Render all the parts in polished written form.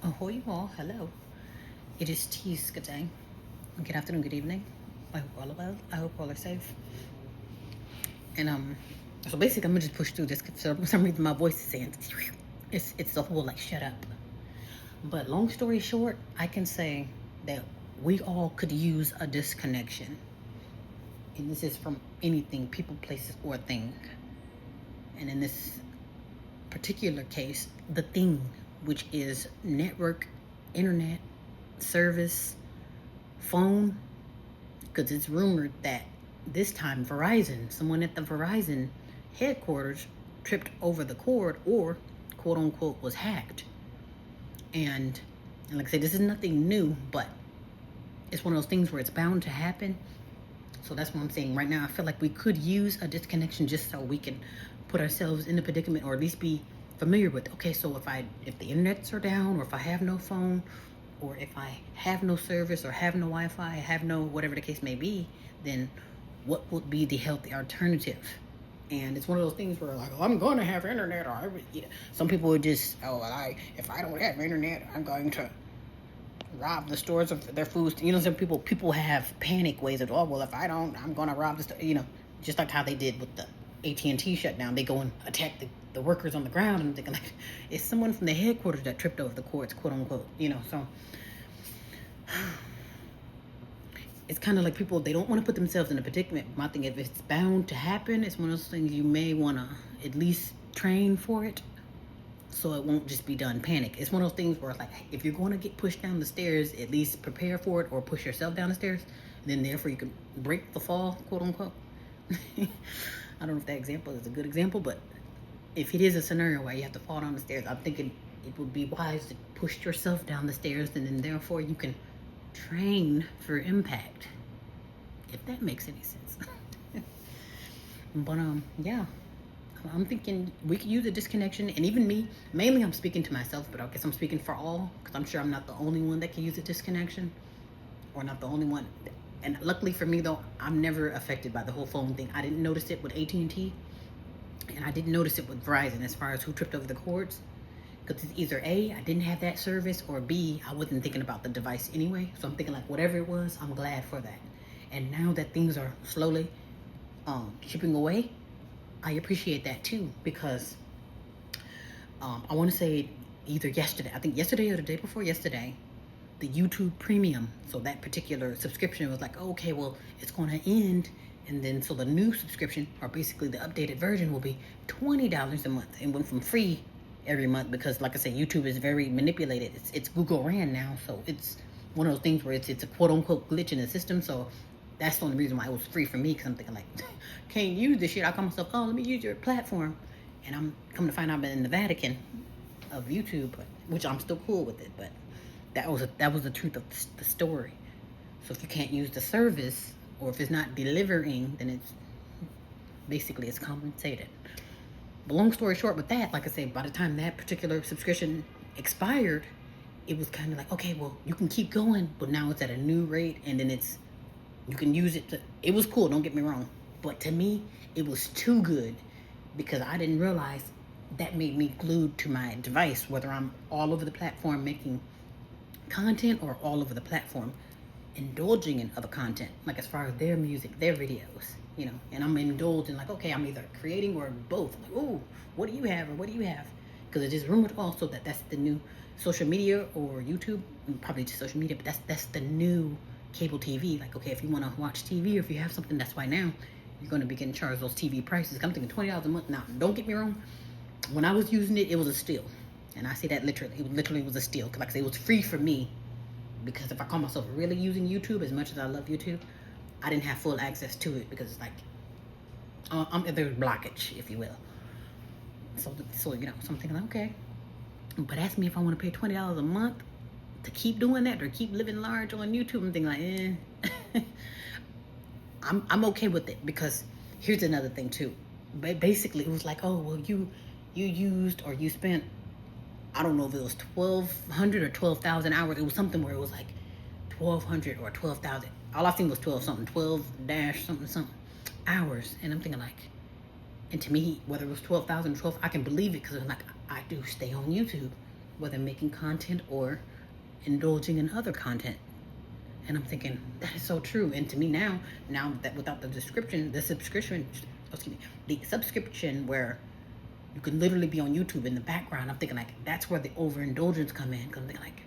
Ahoy, all. Hello. It is Tease. Good day. Good afternoon. Good evening. I hope all are well. I hope all are safe. And so basically, I'm gonna just push through this. For some reason, my voice is saying it's the whole like shut up. But long story short, I can say that we all could use a disconnection, and this is from anything, people, places, or thing. And in this particular case, the thing, which is network, internet, service, phone, because it's rumored that this time someone at the Verizon headquarters tripped over the cord or quote unquote was hacked. And like I said, this is nothing new, but it's one of those things where it's bound to happen. So that's what I'm saying right now. I feel like we could use a disconnection just so we can put ourselves in a predicament, or at least be familiar with, okay, so if the internets are down, or if I have no phone, or if I have no service, or have no Wi-Fi, have no whatever the case may be, then what would be the healthy alternative? And it's one of those things where like, oh, I'm going to have internet, or some people would just, oh, well, if I don't have internet, I'm going to rob the stores of their food. Some people have panic ways of, oh, well, if I don't, I'm going to rob the store. Just like how they did with the AT&T shutdown. They go and attack the workers on the ground, and thinking like it's someone from the headquarters that tripped over the cords, quote unquote. So it's kind of like people, they don't want to put themselves in a predicament. My thing, if it's bound to happen, it's one of those things you may want to at least train for it, so it won't just be done panic. It's one of those things where, like, if you're going to get pushed down the stairs, at least prepare for it, or push yourself down the stairs. And then therefore you can break the fall, quote unquote. I don't know if that example is a good example, but if it is a scenario where you have to fall down the stairs, I'm thinking it would be wise to push yourself down the stairs, and then therefore you can train for impact, if that makes any sense. But yeah, I'm thinking we could use a disconnection. And even me, mainly I'm speaking to myself, but I guess I'm speaking for all, because I'm sure I'm not the only one that can use a disconnection, or not the only one. And luckily for me though, I'm never affected by the whole phone thing. I didn't notice it with AT&T, and I didn't notice it with Verizon as far as who tripped over the cords, because it's either A, I didn't have that service, or B, I wasn't thinking about the device anyway. So I'm thinking like, whatever it was, I'm glad for that. And now that things are slowly chipping away, I appreciate that too, because I want to say either yesterday, I think yesterday or the day before yesterday, the YouTube Premium, so that particular subscription was like, oh, okay, well, it's going to end. And then so the new subscription, or basically the updated version, will be $20 a month. It went from free every month because, like I said, YouTube is very manipulated. It's Google ran now, so it's one of those things where it's a quote unquote glitch in the system. So that's the only reason why it was free for me, because I'm thinking like, can't use this shit. I call myself, oh, let me use your platform, and I'm coming to find out I'm in the Vatican of YouTube, which I'm still cool with it, but that was the truth of the story. So if you can't use the service, or if it's not delivering, then it's compensated. But long story short with that, like I said, by the time that particular subscription expired, it was kind of like, okay, well, you can keep going, but now it's at a new rate, and then you can use it it was cool, don't get me wrong. But to me, it was too good, because I didn't realize that made me glued to my device, whether I'm all over the platform making content, or all over the platform indulging in other content, like as far as their music, their videos, and I'm indulging, like, okay, I'm either creating or both. Like, oh, what do you have, or what do you have? Because it is rumored also that that's the new social media, or YouTube, probably just social media, but that's the new cable TV. Like, okay, if you want to watch TV, or if you have something, that's why now you're going to be getting charged those TV prices. I'm thinking $20 a month. Now, don't get me wrong, when I was using it, it was a steal. And I say that literally. It literally was a steal. Because like I say, it was free for me. Because if I call myself really using YouTube, as much as I love YouTube, I didn't have full access to it, because it's like, there's blockage, if you will. So so I'm thinking, okay. But ask me if I want to pay $20 a month to keep doing that, or keep living large on YouTube. I'm thinking like, I'm okay with it, because here's another thing too. Basically, it was like, oh, well, you used, or you spent, I don't know if it was 1,200 or 12,000 hours. It was something where it was like 1,200 or 12,000. All I seen was 12 something, 12 dash something hours. And I'm thinking like, and to me, whether it was 12,000 or 12, I can believe it, because I'm like, I do stay on YouTube. whether making content or indulging in other content. And I'm thinking, that is so true. And to me now that without the subscription where you can literally be on YouTube in the background, I'm thinking like, that's where the overindulgence come in. Cause I'm thinking like,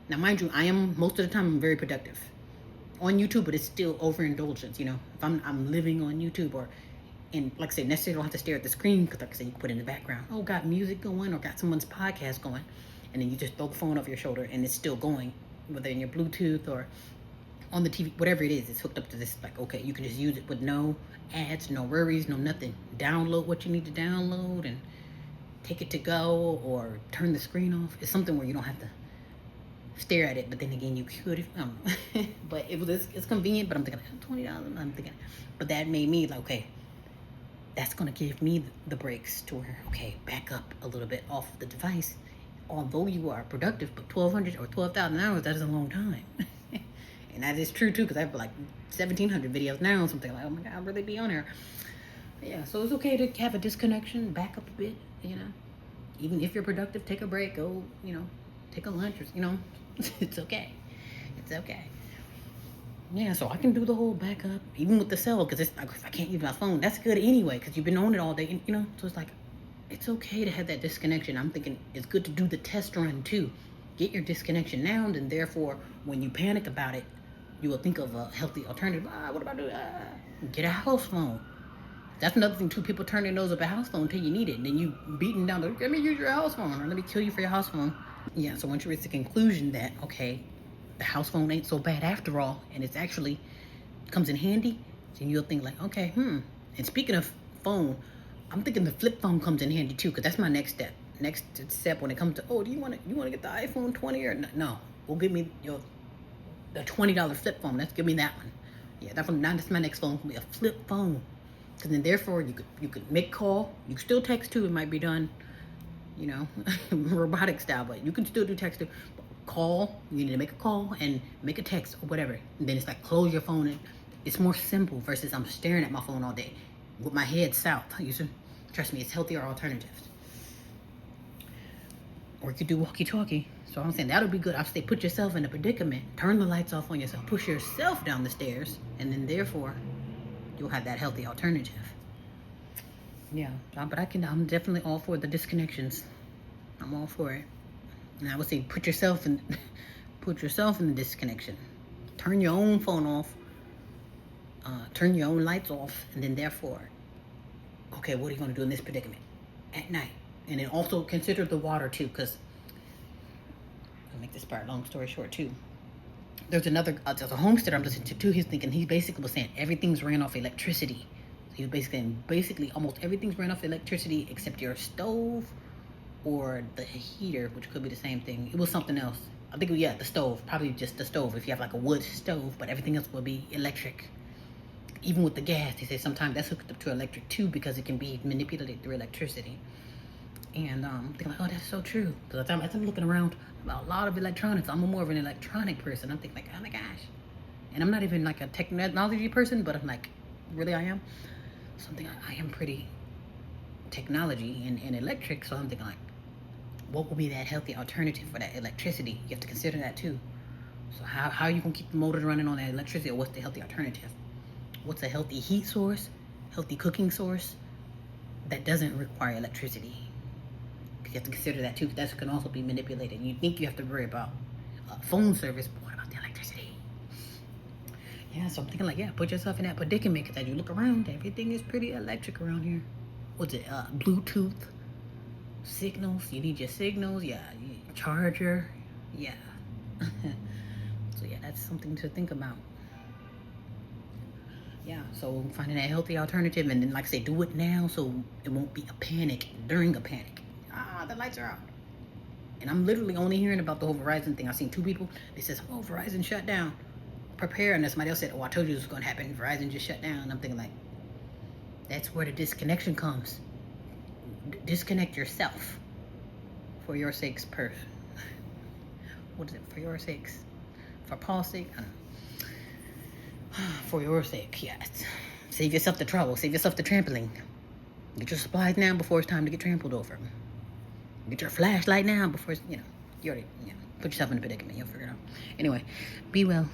now mind you, I am, most of the time I'm very productive on YouTube, but it's still overindulgence, you know. If I'm living on YouTube and like I said, necessarily don't have to stare at the screen, because like I said, you can put in the background, oh, got music going or got someone's podcast going, and then you just throw the phone off your shoulder and it's still going, whether in your Bluetooth or on the TV, whatever it is, it's hooked up to this, like, okay, you can just use it with no ads, no worries, no nothing. Download what you need to download and take it to go, or turn the screen off. It's something where you don't have to stare at it, but then again, you could if, but it's convenient, but I'm thinking $20, I'm thinking, but that made me like, okay, that's going to give me the breaks to where, okay, back up a little bit off the device. Although you are productive, but 1,200 or 12,000 hours, that is a long time. And that is true too, because I have like 1,700 videos now, something like, oh my God, I'll really be on here. Yeah, so it's okay to have a disconnection, back up a bit, you know. Even if you're productive, take a break, go, you know, take a lunch, or, you know, it's okay. It's okay. Yeah, so I can do the whole backup, even with the cell, because I can't use my phone. That's good anyway, because you've been on it all day, you know. So it's like, it's okay to have that disconnection. I'm thinking it's good to do the test run too. Get your disconnection now, and therefore, when you panic about it, you will think of a healthy alternative. What about get a house phone? That's another thing too. People turn their nose up a house phone until you need it, and then you beating down. Let me use your house phone, or let me kill you for your house phone. Yeah. So once you reach the conclusion that, okay, the house phone ain't so bad after all, and it's actually comes in handy, then you'll think like, okay, And speaking of phone, I'm thinking the flip phone comes in handy too, because that's my next step. Next step when it comes to, do you want to get the iPhone 20 or no? Well, give me the $20 flip phone. Give me that one. Yeah, that's my next phone. It'll be a flip phone, because then therefore you could make call. You can still text too. It might be done, you know, robotic style, but you can still do text too. Call. You need to make a call and make a text or whatever. And then it's like close your phone, and it's more simple versus I'm staring at my phone all day with my head south. Trust me, it's healthier alternatives. Or you could do walkie-talkie. So I'm saying that'll be good. I say put yourself in a predicament. Turn the lights off on yourself. Push yourself down the stairs. And then therefore, you'll have that healthy alternative. Yeah. But I'm definitely all for the disconnections. I'm all for it. And I would say put yourself in the disconnection. Turn your own phone off. Turn your own lights off. And then therefore, okay, what are you going to do in this predicament at night? And then also consider the water too, because I'll make this part long story short too. There's a homesteader I'm listening to too. He basically was saying everything's ran off electricity. So he was basically almost everything's ran off electricity except your stove or the heater, which could be the same thing. It was something else. I think, the stove, probably just the stove if you have like a wood stove, but everything else will be electric. Even with the gas, they say sometimes that's hooked up to electric too, because it can be manipulated through electricity. And they're like, oh, that's so true. Because as I'm looking around about a lot of electronics, I'm more of an electronic person. I'm thinking like, oh my gosh. And I'm not even like a technology person, but I'm like, really I am. Something I am pretty technology and electric. So I'm thinking like, what will be that healthy alternative for that electricity? You have to consider that too. So how are you going to keep the motor running on that electricity, or what's the healthy alternative? What's a healthy heat source, healthy cooking source that doesn't require electricity? You have to consider that too, because that can also be manipulated. You think you have to worry about phone service, but what about the electricity? Yeah, so I'm thinking like, put yourself in that predicament, because as you look around, everything is pretty electric around here. What's it, Bluetooth, signals, you need your signals, charger, So that's something to think about. Yeah, so finding a healthy alternative, and then like I say, do it now so it won't be a panic during a panic. The lights are out. And I'm literally only hearing about the whole Verizon thing. I've seen 2 people. They says, Verizon shut down. Prepare. And then somebody else said, I told you this was going to happen. Verizon just shut down. And I'm thinking like, that's where the disconnection comes. Disconnect yourself. For your sakes, what is it? For your sakes. For Paul's sake? I don't know. For your sake, yes. Save yourself the trouble. Save yourself the trampling. Get your supplies now before it's time to get trampled over. Get your flashlight now before it's, You already, yeah, put yourself in a predicament. You'll figure it out. Anyway, be well.